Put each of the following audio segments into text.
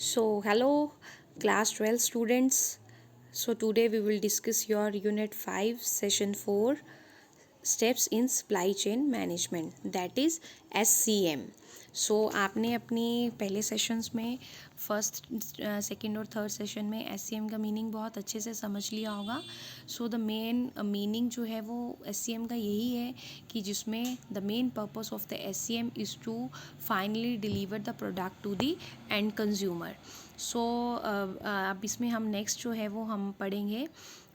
So, hello, class 12 students. So, today we will discuss your Unit 5, Session 4, Steps in Supply Chain Management, that is SCM. सो आपने अपनी पहले sessions में first second और third session में SCM का meaning बहुत अच्छे से समझ लिया होगा. सो द मेन मीनिंग जो है वो एससीएम का यही है कि जिसमें the main purpose of the SCM is to finally deliver the product to the end consumer. So अब इसमें हम नेक्स्ट जो है वो हम पढ़ेंगे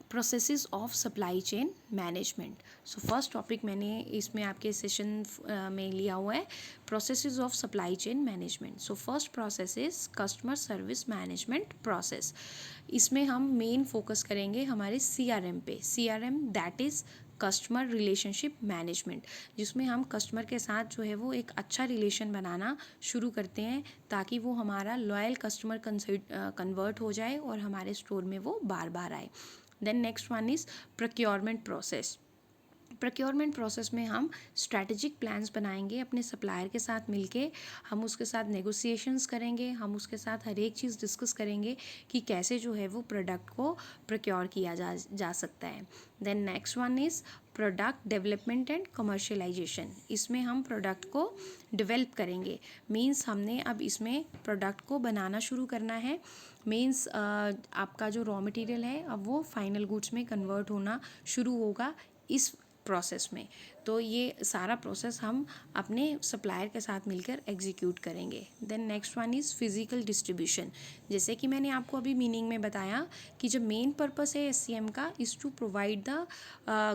processes of supply chain management. So first topic मैंने इसमें आपके सेशन में लिया हुआ है processes of supply chain management. So first process is customer service management process. इसमें हम मेन फोकस करेंगे हमारे सीआरएम पे. CRM that is customer relationship management, जिसमें हम कस्टमर के साथ जो है वो एक अच्छा रिलेशन बनाना शुरू करते हैं ताकि वो हमारा लॉयल कस्टमर कन्वर्ट हो जाए और हमारे स्टोर में वो बार बार आए. Then next one is procurement process. Procurement process में हम स्ट्रैटेजिक प्लान्स बनाएंगे अपने सप्लायर के साथ मिलके. हम उसके साथ नेगोशिएशंस करेंगे, हम उसके साथ हर एक चीज़ डिस्कस करेंगे कि कैसे जो है वो प्रोडक्ट को प्रोक्योर किया जा सकता है. Then next one is product development and commercialisation. इसमें हम प्रोडक्ट को डेवलप करेंगे. मीन्स हमने अब इसमें प्रोडक्ट को बनाना शुरू करना है. मीन्स आपका जो रॉ मटेरियल है अब वो फाइनल गुड्स में कन्वर्ट होना शुरू होगा इस प्रोसेस में. तो ये सारा प्रोसेस हम अपने सप्लायर के साथ मिलकर एग्जीक्यूट करेंगे. Then next one is physical distribution. जैसे कि मैंने आपको अभी मीनिंग में बताया कि जो मेन पर्पस है एससीएम का is to provide the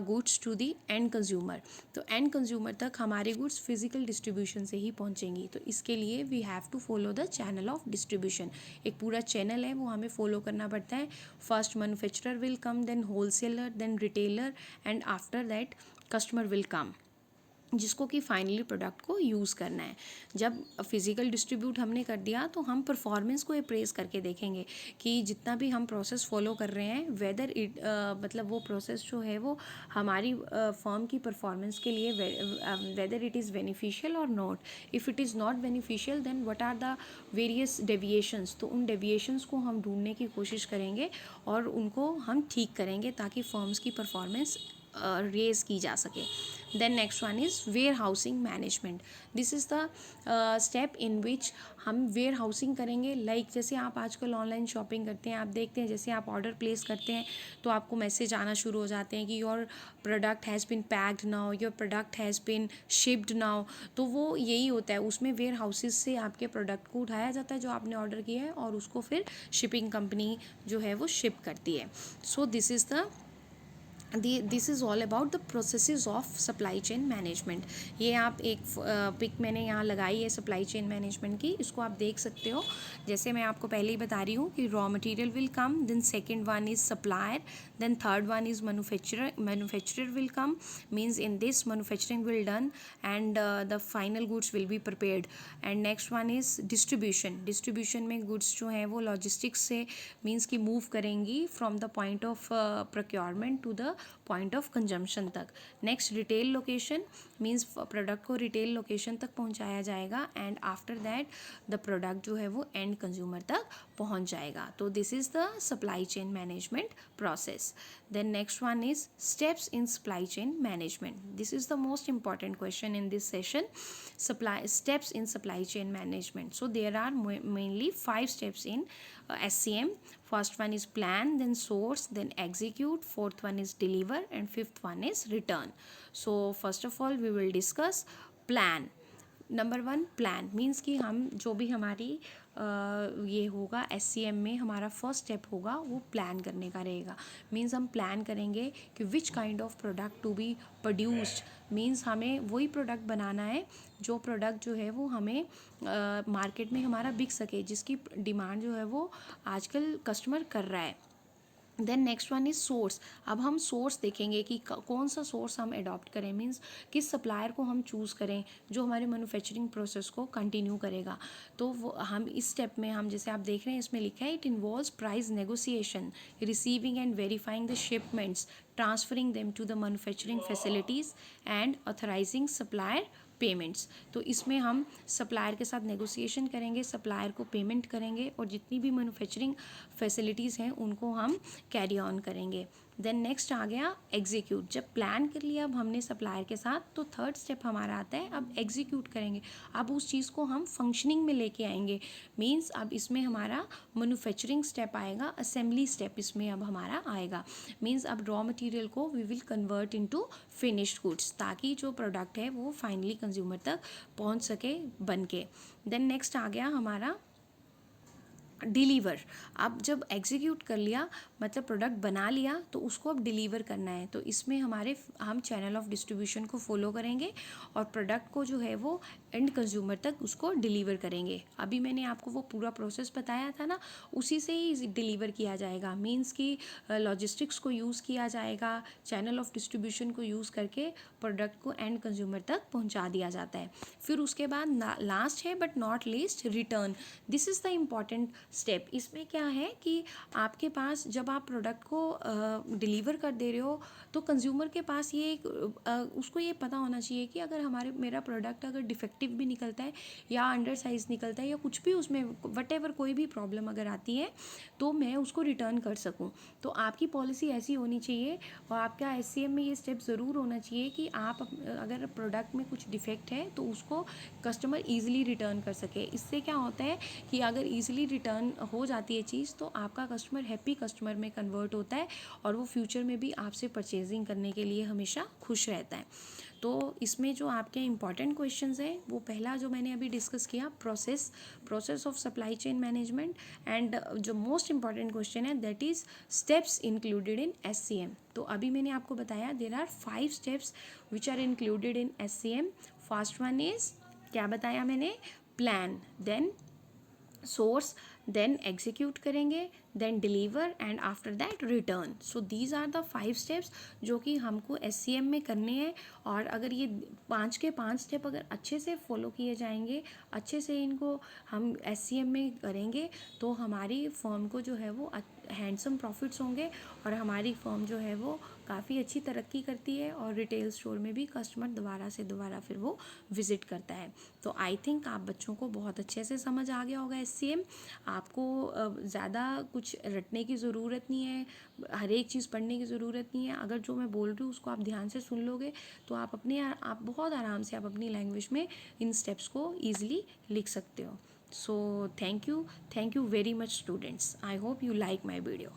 goods to the end consumer. तो एंड कंज्यूमर तक हमारे गुड्स फिजिकल डिस्ट्रीब्यूशन से ही पहुंचेंगी. तो इसके लिए we have to follow the channel of distribution. एक पूरा चैनल है वो हमें फॉलो करना पड़ता है. First manufacturer will come, then wholesaler, then retailer and after that customer will come, जिसको कि फाइनली प्रोडक्ट को यूज़ करना है. जब फिज़िकल डिस्ट्रीब्यूट हमने कर दिया तो हम परफॉर्मेंस को अप्रेस करके देखेंगे कि जितना भी हम प्रोसेस फॉलो कर रहे हैं वेदर इट मतलब वो प्रोसेस जो है वो हमारी फर्म की परफॉर्मेंस के लिए वेदर इट इज़ बेनिफिशियल और not. If it is not beneficial then what are the various deviations. तो उन डेविएशंस को हम ढूंढने की कोशिश करेंगे और उनको हम ठीक करेंगे ताकि फर्म्स की परफॉर्मेंस रेज की जा सके. Then next one is warehousing management. This is the step in which हम वेयर हाउसिंग करेंगे. जैसे आप आजकल ऑनलाइन शॉपिंग करते हैं, आप देखते हैं जैसे आप ऑर्डर प्लेस करते हैं तो आपको मैसेज आना शुरू हो जाते हैं कि your product has been packed now, your product has been shipped now. तो वो यही होता है, उसमें वेयर हाउसेज से आपके प्रोडक्ट को उठाया जाता है जो आपने ऑर्डर किया है और उसको फिर शिपिंग कंपनी जो है वो शिप करती है. So this is all about the processes of supply chain management. ये आप एक पिक मैंने यहाँ लगाई है सप्लाई चेन मैनेजमेंट की, इसको आप देख सकते हो. जैसे मैं आपको पहले ही बता रही हूँ कि raw material will come, then second one is supplier, then third one is manufacturer will come. Means in this manufacturing will done and the final goods will be prepared. And next one is distribution. Distribution में goods जो हैं वो logistics से means की move करेंगी from the point of procurement to the point of consumption तक. Next retail location. Means product को retail location तक पहुंचाया जाएगा and after that the product जो है वो एंड कंज्यूमर तक पहुंच जाएगा. तो this is the supply chain management process. Then next one is steps in supply chain management. This is the most important question in this session. Steps in supply chain management. So there are mainly 5 steps in SCM. First one is plan, then source, then execute, fourth one is deliver, and fifth one is return. So first of all we will discuss plan. Number 1 plan. Means कि हम जो भी हमारी ये होगा SCM में हमारा first step होगा वो प्लान करने का रहेगा. मीन्स हम प्लान करेंगे कि which kind of product to be produced. Means हमें वही प्रोडक्ट बनाना है जो प्रोडक्ट जो है वो हमें मार्केट में हमारा बिक सके, जिसकी डिमांड जो है वो आजकल कस्टमर कर रहा है. Then next one is source. अब हम सोर्स देखेंगे कि कौन सा सोर्स हम अडॉप्ट करें. मीन्स किस सप्लायर को हम चूज़ करें जो हमारे मैन्युफैक्चरिंग प्रोसेस को कंटिन्यू करेगा. तो वो हम इस स्टेप में हम जैसे आप देख रहे हैं इसमें लिखा है it involves price negotiation, receiving and verifying the shipments, transferring them to the manufacturing facilities and authorising supplier payments. तो इसमें हम सप्लायर के साथ नेगोशिएशन करेंगे, सप्लायर को पेमेंट करेंगे और जितनी भी मैन्युफैक्चरिंग फैसिलिटीज़ हैं उनको हम कैरी ऑन करेंगे। देन नेक्स्ट आ गया एग्जीक्यूट। जब प्लान कर लिया अब हमने सप्लायर के साथ, तो थर्ड स्टेप हमारा आता है अब एग्जीक्यूट करेंगे। अब उस चीज़ को हम फंक्शनिंग में लेके आएंगे। मीन्स अब इसमें हमारा मैन्युफैक्चरिंग स्टेप आएगा, असेंबली स्टेप इसमें अब हमारा आएगा। मीन्स अब रॉ मटेरियल को we will convert into finished goods, ताकि जो प्रोडक्ट है वो फाइनली कंज्यूमर तक पहुंच सके बन के। देन नेक्स्ट आ गया हमारा डिलीवर। अब जब एग्जीक्यूट कर लिया, मतलब प्रोडक्ट बना लिया, तो उसको अब डिलीवर करना है। तो इसमें हम चैनल ऑफ डिस्ट्रीब्यूशन को फॉलो करेंगे और प्रोडक्ट को जो है वो एंड कंज्यूमर तक उसको डिलीवर करेंगे। अभी मैंने आपको वो पूरा प्रोसेस बताया था ना, उसी से ही डिलीवर किया जाएगा। मीन्स कि लॉजिस्टिक्स को यूज़ किया जाएगा, चैनल ऑफ डिस्ट्रीब्यूशन को यूज़ करके प्रोडक्ट को एंड कंज्यूमर तक पहुंचा दिया जाता है। फिर उसके बाद लास्ट है but not least, return. This is the important step. इसमें क्या है कि आपके पास जब आप प्रोडक्ट को डिलीवर कर दे रहे हो, तो कंज्यूमर के पास ये उसको ये पता होना चाहिए कि अगर मेरा प्रोडक्ट अगर डिफेक्टिव भी निकलता है या अंडर साइज़ निकलता है या कुछ भी उसमें वटेवर कोई भी प्रॉब्लम अगर आती है, तो मैं उसको रिटर्न कर सकूं। तो आपकी पॉलिसी ऐसी होनी चाहिए और आपका SCM में ये स्टेप ज़रूर होना चाहिए कि आप अगर प्रोडक्ट में कुछ डिफेक्ट है तो उसको कस्टमर ईजिली रिटर्न कर सके। इससे क्या होता है कि अगर ईजिली रिटर्न हो जाती है चीज़, तो आपका कस्टमर हैप्पी कस्टमर में कन्वर्ट होता है और वो फ्यूचर में भी आपसे परचेजिंग करने के लिए हमेशा खुश रहता है। तो इसमें जो आपके इंपॉर्टेंट क्वेश्चंस हैं, वो पहला जो मैंने अभी डिस्कस किया, process of supply chain management, and जो मोस्ट इंपॉर्टेंट क्वेश्चन है that is steps included in SCM। तो अभी मैंने आपको बताया there are 5 steps which are included in SCM। First one is, क्या बताया मैंने, plan, then source, then execute करेंगे, then deliver and after that return. So these are the 5 steps जो कि हमको SCM में करने हैं। और अगर ये 5 के 5 स्टेप अगर अच्छे से फॉलो किए जाएंगे, अच्छे से इनको हम SCM में करेंगे, तो हमारी फर्म को जो है वो हैंडसम प्रॉफिट्स होंगे और हमारी फर्म जो है वो काफ़ी अच्छी तरक्की करती है और रिटेल स्टोर में भी कस्टमर दोबारा से दोबारा फिर वो विज़िट करता है। तो आई थिंक आप बच्चों को बहुत अच्छे से समझ आ गया होगा SCM। आपको ज़्यादा कुछ रटने की ज़रूरत नहीं है, हर एक चीज़ पढ़ने की ज़रूरत नहीं है। अगर जो मैं बोल रही हूँ उसको आप ध्यान से सुन लोगे, तो आप बहुत आराम से आप अपनी लैंग्वेज में इन स्टेप्स को ईजिली लिख सकते हो। So thank you very much students. I hope you like my video.